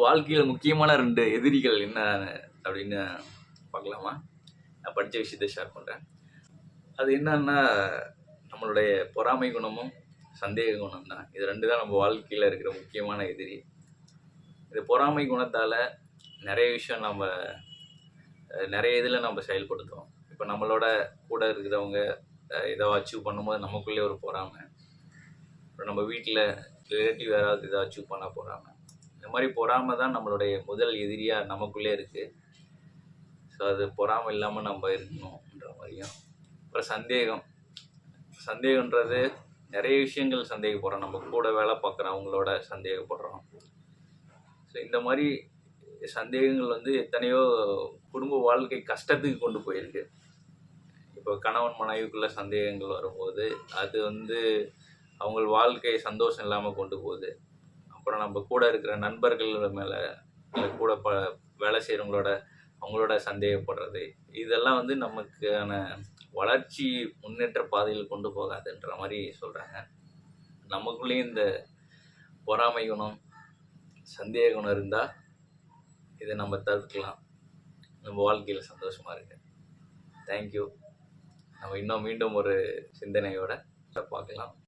வாழ்க்கையில் முக்கியமான 2 எதிரிகள் என்ன அப்படின்னு பார்க்கலாமா? நான் படித்த விஷயத்தை ஷேர் பண்ணுறேன். அது என்னன்னா, நம்மளுடைய பொறாமை குணமும் சந்தேக குணம் தான். இது 2 தான் நம்ம வாழ்க்கையில் இருக்கிற முக்கியமான எதிரி. இது பொறாமை குணத்தால் நிறைய விஷயம் நிறைய இதில் நம்ம செயல்படுத்துவோம். இப்போ நம்மளோட கூட இருக்கிறவங்க ஏதோ அச்சீவ் பண்ணும்போது நமக்குள்ளே ஒரு பொறாமை. அப்புறம் நம்ம வீட்டில் ரிலேட்டிவ் யாராவது ஏதோ அச்சீவ் பண்ண பொறாமை. இந்த மாதிரி பொறாமை தான் நம்மளுடைய முதல் எதிரியாக நமக்குள்ளே இருக்குது. ஸோ அது பொறாமை இல்லாமல் நம்ம இருக்கணுன்ற மாதிரியும். அப்புறம் சந்தேகன்றது நிறைய விஷயங்கள் சந்தேகப்படுறோம். நம்ம கூட வேலை பார்க்குறவங்களோட சந்தேகப்படுறோம். ஸோ இந்த மாதிரி சந்தேகங்கள் எத்தனையோ குடும்ப வாழ்க்கை கஷ்டத்துக்கு கொண்டு போயிருக்கு. இப்போ கணவன் மனைவிக்குள்ள சந்தேகங்கள் வரும்போது அது அவங்க வாழ்க்கை சந்தோஷம் இல்லாமல் கொண்டு போகுது. அப்புறம் நம்ம கூட இருக்கிற நண்பர்கள் மேலே கூட வேலை அவங்களோட சந்தேகப்படுறது, இதெல்லாம் நமக்கான வளர்ச்சி முன்னேற்ற பாதையில் கொண்டு போகாதுன்ற மாதிரி சொல்கிறாங்க. நமக்குள்ளேயும் இந்த பொறாமை குணம் சந்தேக குணம் இருந்தால் இதை நம்ம தவிர்க்கலாம். நம்ம வாழ்க்கையில் சந்தோஷமாக இருக்கு. தேங்க்யூ. நம்ம மீண்டும் ஒரு சிந்தனையோட பார்க்கலாம்.